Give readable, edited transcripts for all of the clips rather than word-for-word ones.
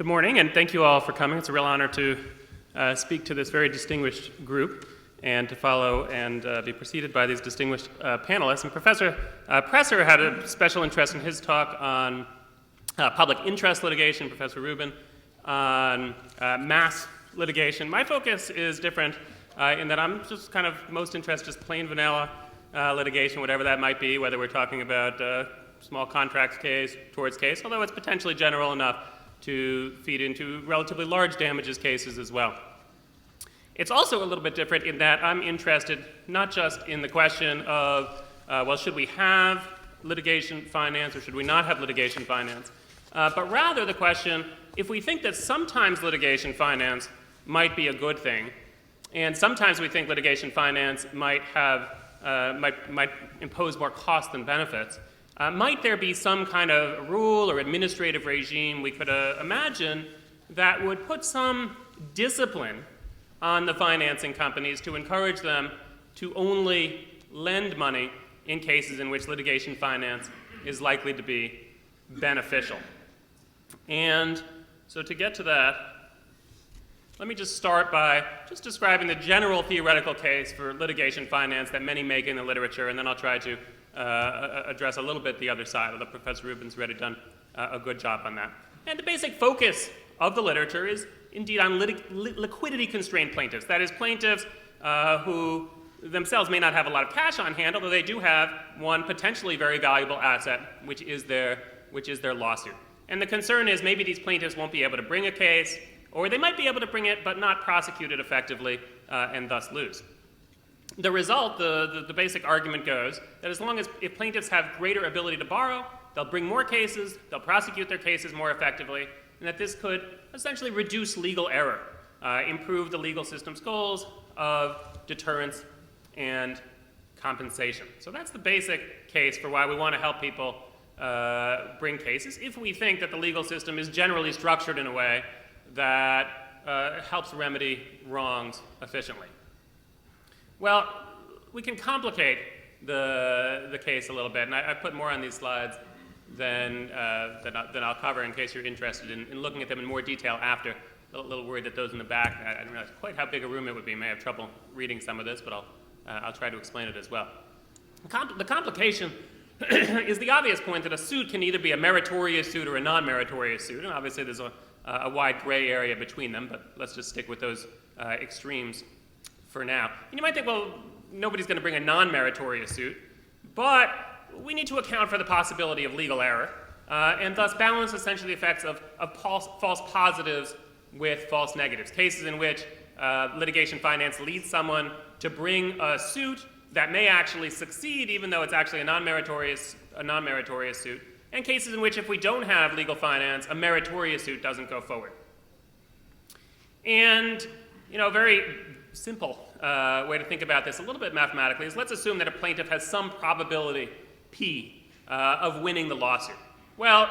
Good morning, and thank you all for coming. It's a real honor to speak to this very distinguished group and to follow and be preceded by these distinguished panelists. And Professor Presser had a special interest in his talk on public interest litigation, Professor Rubin on mass litigation. My focus is different in that I'm just kind of most interested in just plain vanilla litigation, whatever that might be, whether we're talking about small contracts case, torts case, although it's potentially general enough to feed into relatively large damages cases as well. It's also a little bit different in that I'm interested not just in the question of, well, should we have litigation finance or should we not have litigation finance, but rather the question, if we think that sometimes litigation finance might be a good thing, and sometimes we think litigation finance might impose more cost than benefits, might there be some kind of rule or administrative regime we could imagine that would put some discipline on the financing companies to encourage them to only lend money in cases in which litigation finance is likely to be beneficial? And so to get to that, let me just start by just describing the general theoretical case for litigation finance that many make in the literature, and then I'll try to address a little bit the other side, although Professor Rubin's already done a good job on that. And the basic focus of the literature is indeed on liquidity-constrained plaintiffs. That is, plaintiffs who themselves may not have a lot of cash on hand, although they do have one potentially very valuable asset, which is their lawsuit. And the concern is maybe these plaintiffs won't be able to bring a case, or they might be able to bring it but not prosecute it effectively and thus lose. The result, the basic argument goes that as long as if plaintiffs have greater ability to borrow, they'll bring more cases, they'll prosecute their cases more effectively, and that this could essentially reduce legal error, improve the legal system's goals of deterrence and compensation. So that's the basic case for why we want to help people bring cases, if we think that the legal system is generally structured in a way that helps remedy wrongs efficiently. Well, we can complicate the case a little bit, and I put more on these slides than I'll cover in case you're interested in looking at them in more detail after. A little worried that those in the back, I didn't realize quite how big a room it would be. I may have trouble reading some of this, but I'll try to explain it as well. The complication is the obvious point that a suit can either be a meritorious suit or a non-meritorious suit, and obviously there's a wide gray area between them, but let's just stick with those extremes for now. And you might think, well, nobody's going to bring a non-meritorious suit, but we need to account for the possibility of legal error and thus balance essentially the effects of false positives with false negatives, cases in which litigation finance leads someone to bring a suit that may actually succeed even though it's actually a non-meritorious suit, and cases in which if we don't have legal finance, a meritorious suit doesn't go forward. And, a very simple way to think about this a little bit mathematically is let's assume that a plaintiff has some probability P of winning the lawsuit. Well,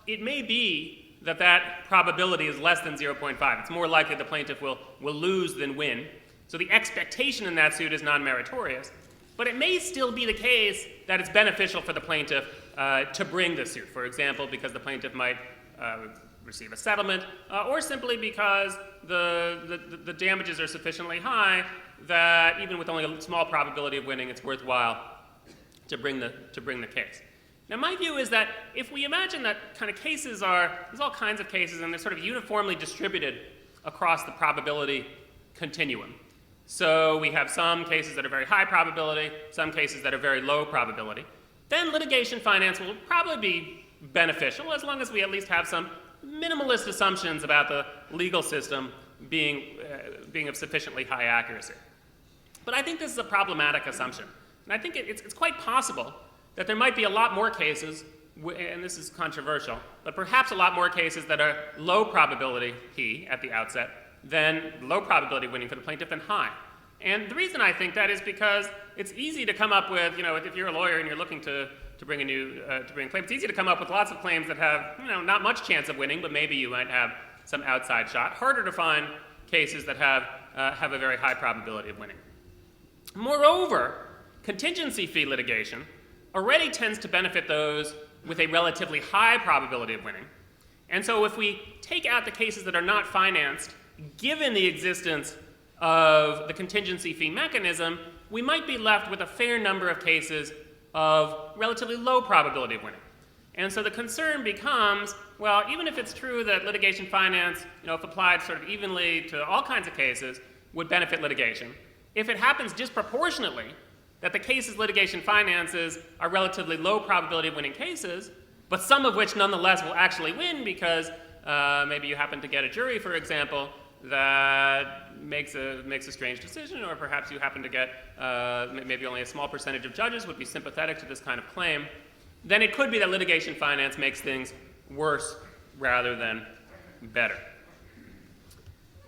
it may be that that probability is less than 0.5. It's more likely the plaintiff will lose than win. So the expectation in that suit is non-meritorious. But it may still be the case that it's beneficial for the plaintiff to bring the suit, for example, because the plaintiff might receive a settlement, or simply because the damages are sufficiently high that even with only a small probability of winning, it's worthwhile to bring the case. Now, my view is that if we imagine that kind of cases there's all kinds of cases, and they're sort of uniformly distributed across the probability continuum. So we have some cases that are very high probability, some cases that are very low probability. Then litigation finance will probably be beneficial as long as we at least have some minimalist assumptions about the legal system being of sufficiently high accuracy. But I think this is a problematic assumption. And I think it's quite possible that there might be a lot more cases, and this is controversial, but perhaps a lot more cases that are low probability P at the outset than low probability of winning for the plaintiff than high. And the reason I think that is because it's easy to come up with, if you're a lawyer and you're looking to bring a claim, it's easy to come up with lots of claims that have, not much chance of winning, but maybe you might have some outside shot. Harder to find cases that have a very high probability of winning. Moreover, contingency fee litigation already tends to benefit those with a relatively high probability of winning, And so if we take out the cases that are not financed, given the existence of the contingency fee mechanism, we might be left with a fair number of cases of relatively low probability of winning. And so the concern becomes, well, even if it's true that litigation finance, if applied sort of evenly to all kinds of cases, would benefit litigation, if it happens disproportionately that the cases litigation finances are relatively low probability of winning cases, but some of which nonetheless will actually win because maybe you happen to get a jury, for example, that makes a strange decision, or perhaps you happen to get maybe only a small percentage of judges would be sympathetic to this kind of claim, then it could be that litigation finance makes things worse rather than better.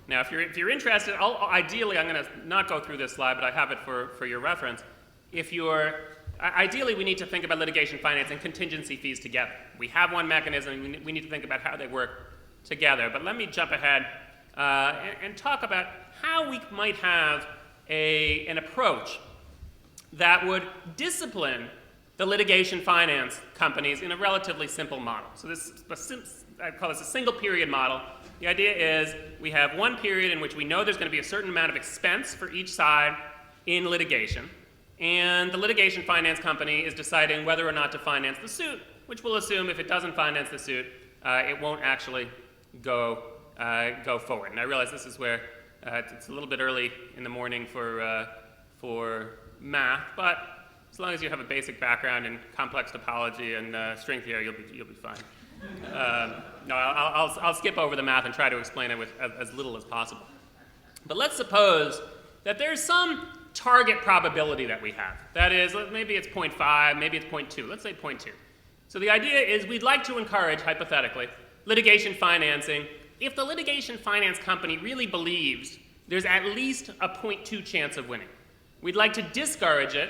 Now, if you're interested, ideally, I'm going to not go through this slide, but I have it for your reference. Ideally, we need to think about litigation finance and contingency fees together. We have one mechanism, we need to think about how they work together. But let me jump ahead and talk about how we might have an approach that would discipline the litigation finance companies in a relatively simple model. So I call this a single period model. The idea is we have one period in which we know there's going to be a certain amount of expense for each side in litigation, and the litigation finance company is deciding whether or not to finance the suit, which will assume if it doesn't finance the suit, it won't actually go forward. And I realize this is where it's a little bit early in the morning for math, but as long as you have a basic background in complex topology and string theory, you'll be fine. No, I'll skip over the math and try to explain it with as little as possible. But let's suppose that there's some target probability that we have. That is, maybe it's 0.5, maybe it's 0.2. Let's say 0.2. So the idea is we'd like to encourage, hypothetically, litigation financing if the litigation finance company really believes there's at least a 0.2 chance of winning. We'd like to discourage it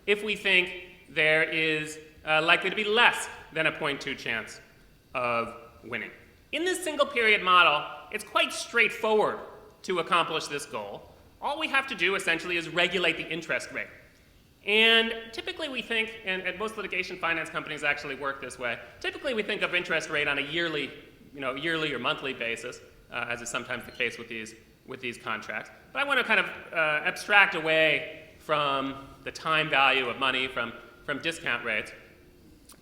if we think there is likely to be less than a 0.2 chance of winning. In this single period model, it's quite straightforward to accomplish this goal. All we have to do essentially is regulate the interest rate. And typically we think, and most litigation finance companies actually work this way, typically we think of interest rate on a yearly or monthly basis, as is sometimes the case with these contracts. But I want to kind of abstract away from the time value of money, from discount rates,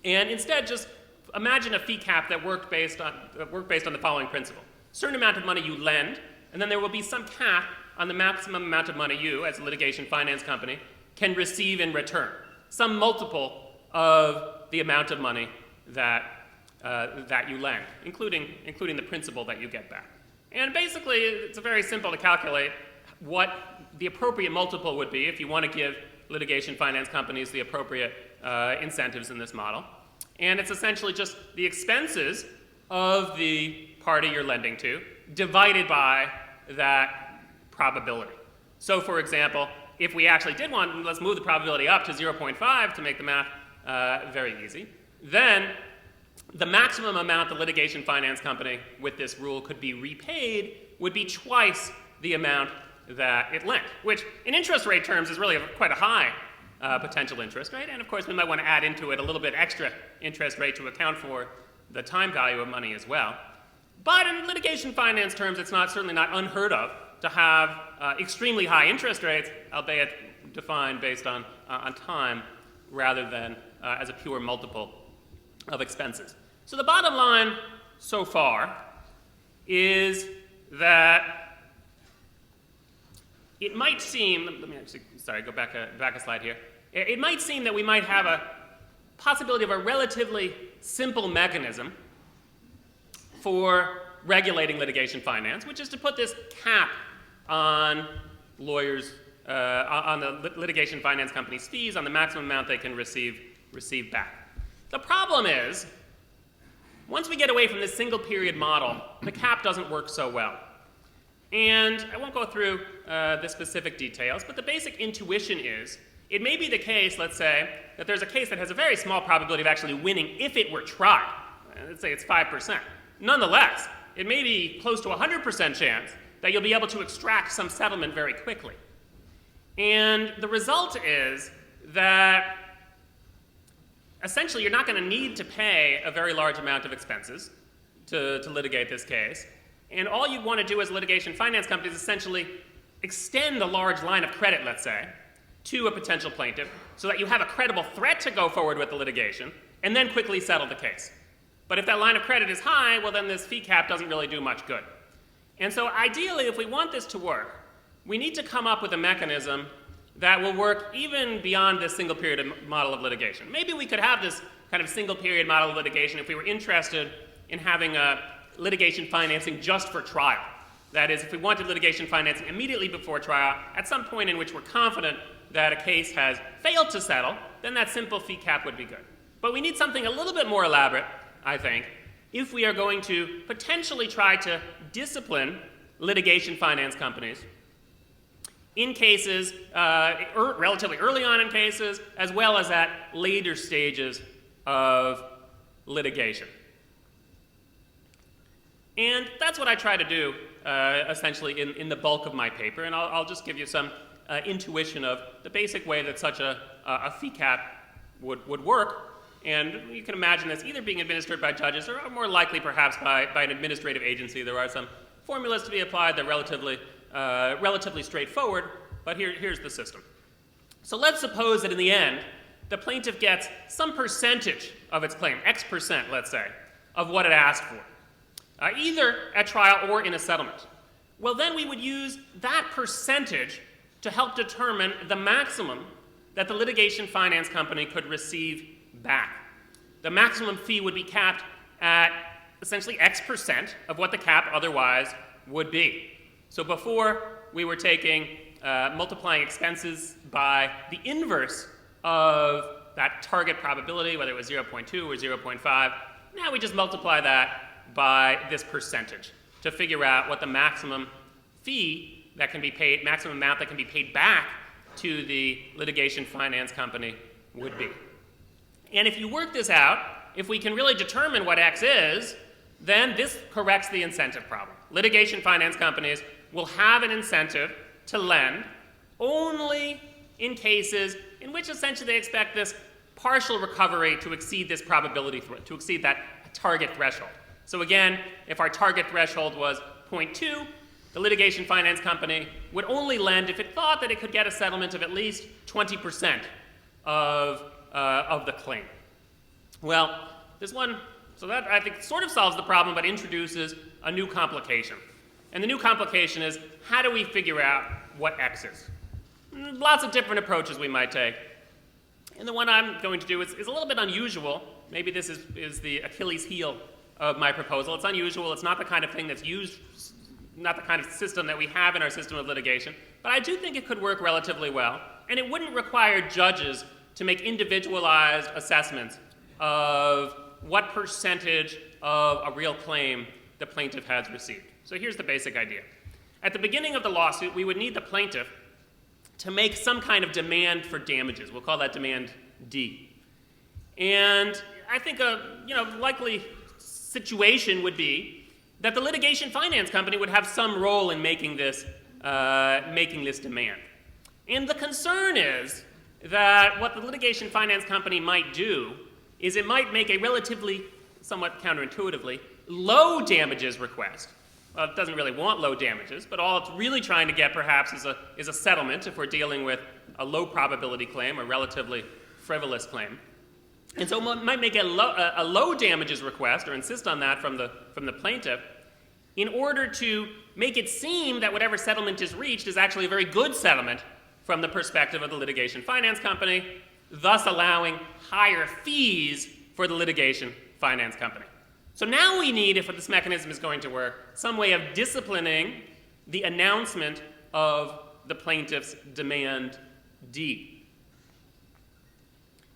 and instead just imagine a fee cap that worked based on the following principle. A certain amount of money you lend, and then there will be some cap on the maximum amount of money you, as a litigation finance company, can receive in return. Some multiple of the amount of money that you lend, including the principal that you get back. And basically, it's very simple to calculate what the appropriate multiple would be if you want to give litigation finance companies the appropriate incentives in this model. And it's essentially just the expenses of the party you're lending to divided by that probability. So for example, if we actually did want, let's move the probability up to 0.5 to make the math very easy, then the maximum amount the litigation finance company with this rule could be repaid would be twice the amount that it lent, which in interest rate terms is really quite a high potential interest rate. And of course, we might want to add into it a little bit extra interest rate to account for the time value of money as well. But in litigation finance terms, it's certainly not unheard of to have extremely high interest rates, albeit defined based on time rather than as a pure multiple of expenses. So the bottom line so far is that it might seem, go back a slide here. It might seem that we might have a possibility of a relatively simple mechanism for regulating litigation finance, which is to put this cap on lawyers, on the litigation finance company's fees, on the maximum amount they can receive back. The problem is, once we get away from this single period model, the cap doesn't work so well. And I won't go through the specific details, but the basic intuition is, it may be the case, let's say, that there's a case that has a very small probability of actually winning if it were tried. Let's say it's 5%. Nonetheless, it may be close to 100% chance that you'll be able to extract some settlement very quickly. And the result is that essentially you're not going to need to pay a very large amount of expenses to litigate this case. And all you want to do as a litigation finance company is essentially extend a large line of credit, let's say, to a potential plaintiff so that you have a credible threat to go forward with the litigation and then quickly settle the case. But if that line of credit is high, well, then this fee cap doesn't really do much good. And so ideally, if we want this to work, we need to come up with a mechanism that will work even beyond this single period model of litigation. Maybe we could have this kind of single period model of litigation if we were interested in having a litigation financing just for trial. That is, if we wanted litigation financing immediately before trial, at some point in which we're confident that a case has failed to settle, then that simple fee cap would be good. But we need something a little bit more elaborate, I think, if we are going to potentially try to discipline litigation finance companies in cases, relatively early on in cases, as well as at later stages of litigation. And that's what I try to do, essentially, in the bulk of my paper. And I'll just give you some intuition of the basic way that such a fee cap would work. And you can imagine this either being administered by judges or more likely perhaps by an administrative agency. There are some formulas to be applied. They're relatively straightforward, but here's the system. So let's suppose that in the end, the plaintiff gets some percentage of its claim, X%, let's say, of what it asked for, either at trial or in a settlement. Well, then we would use that percentage to help determine the maximum that the litigation finance company could receive back. The maximum fee would be capped at essentially X% of what the cap otherwise would be. So before, we were taking, multiplying expenses by the inverse of that target probability, whether it was 0.2 or 0.5. Now we just multiply that by this percentage to figure out what the maximum fee that can be paid, maximum amount that can be paid back to the litigation finance company would be. And if you work this out, if we can really determine what X is, then this corrects the incentive problem. Litigation finance companies will have an incentive to lend only in cases in which essentially they expect this partial recovery to exceed this probability, to exceed that target threshold. So again, if our target threshold was 0.2, the litigation finance company would only lend if it thought that it could get a settlement of at least 20% of the claim. Well, this one, so that I think sort of solves the problem, but introduces a new complication. And the new complication is, how do we figure out what X is? Lots of different approaches we might take. And the one I'm going to do is a little bit unusual. Maybe this is the Achilles heel of my proposal. It's unusual. It's not the kind of thing that's used, not the kind of system that we have in our system of litigation. But I do think it could work relatively well. And it wouldn't require judges to make individualized assessments of what percentage of a real claim the plaintiff has received. So here's the basic idea. At the beginning of the lawsuit, we would need the plaintiff to make some kind of demand for damages. We'll call that demand D. And I think a likely situation would be that the litigation finance company would have some role in making this demand. And the concern is that what the litigation finance company might do is it might make a relatively, somewhat counterintuitively, low damages request. Well, it doesn't really want low damages, but all it's really trying to get perhaps is a settlement if we're dealing with a low probability claim, a relatively frivolous claim. And so it might make a low damages request or insist on that from the plaintiff in order to make it seem that whatever settlement is reached is actually a very good settlement from the perspective of the litigation finance company, thus allowing higher fees for the litigation finance company. So now we need, if this mechanism is going to work, some way of disciplining the announcement of the plaintiff's demand D.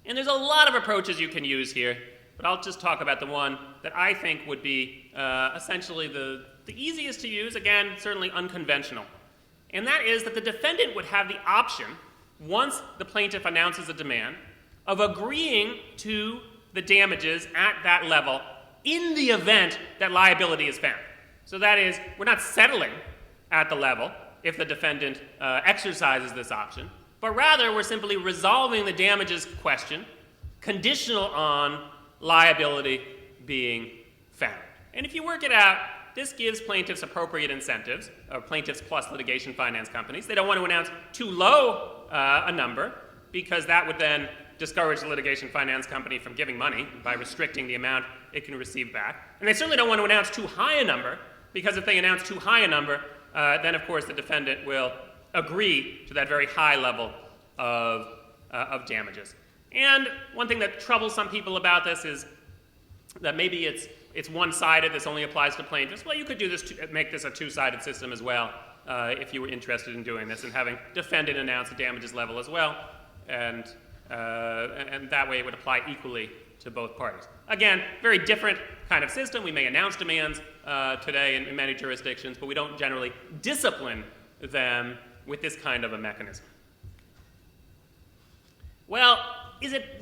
And there's a lot of approaches you can use here, but I'll just talk about the one that I think would be essentially the easiest to use, again, certainly unconventional. And that is that the defendant would have the option, once the plaintiff announces a demand, of agreeing to the damages at that level in the event that liability is found. So that is, we're not settling at the level if the defendant exercises this option, but rather we're simply resolving the damages question conditional on liability being found. And if you work it out, this gives plaintiffs appropriate incentives, or plaintiffs plus litigation finance companies. They don't want to announce too low a number, because that would then discourage the litigation finance company from giving money by restricting the amount it can receive back. And they certainly don't want to announce too high a number, because if they announce too high a number, then of course the defendant will agree to that very high level of damages. And one thing that troubles some people about this is that maybe it's one-sided, this only applies to plaintiffs. Well, you could do this make this a two-sided system as well, if you were interested in doing this and having defendant announce the damages level as well, and that way it would apply equally to both parties. Again, very different kind of system. We may announce demands today in many jurisdictions, but we don't generally discipline them with this kind of a mechanism. Well,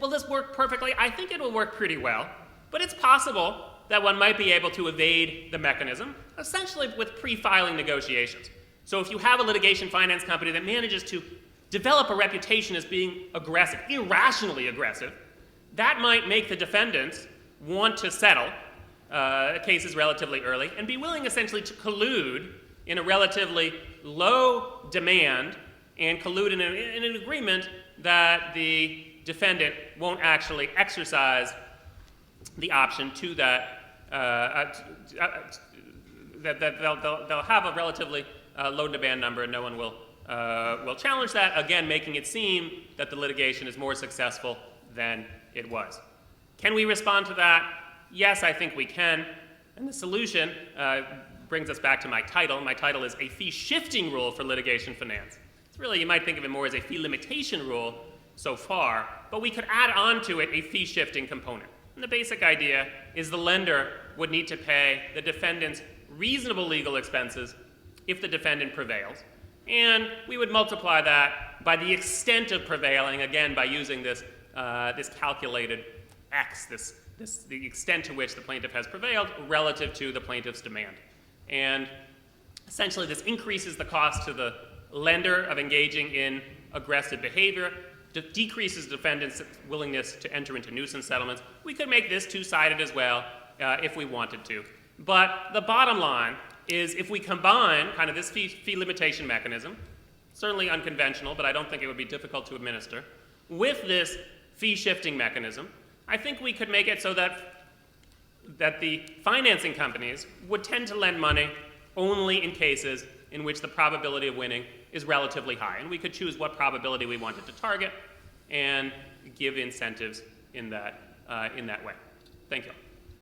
will this work perfectly? I think it will work pretty well, but it's possible that one might be able to evade the mechanism, essentially with pre-filing negotiations. So if you have a litigation finance company that manages to develop a reputation as being aggressive, irrationally aggressive, that might make the defendants want to settle cases relatively early and be willing essentially to collude in a relatively low demand and collude in an agreement that the defendant won't actually exercise the option to that, that they'll have a relatively low demand number and no one will challenge that, again making it seem that the litigation is more successful than it was. Can we respond to that? Yes, I think we can. And the solution brings us back to my title. My title is A Fee Shifting Rule for Litigation Finance. It's really, you might think of it more as a fee limitation rule so far, but we could add on to it a fee shifting component. And the basic idea is the lender would need to pay the defendant's reasonable legal expenses if the defendant prevails. And we would multiply that by the extent of prevailing, again, by using this calculated X, the extent to which the plaintiff has prevailed relative to the plaintiff's demand. And essentially this increases the cost to the lender of engaging in aggressive behavior, decreases the defendant's willingness to enter into nuisance settlements. We could make this two-sided as well if we wanted to. But the bottom line is if we combine kind of this fee limitation mechanism, certainly unconventional, but I don't think it would be difficult to administer, with this fee shifting mechanism, I think we could make it so that the financing companies would tend to lend money only in cases in which the probability of winning is relatively high. And we could choose what probability we wanted to target and give incentives in that way. Thank you.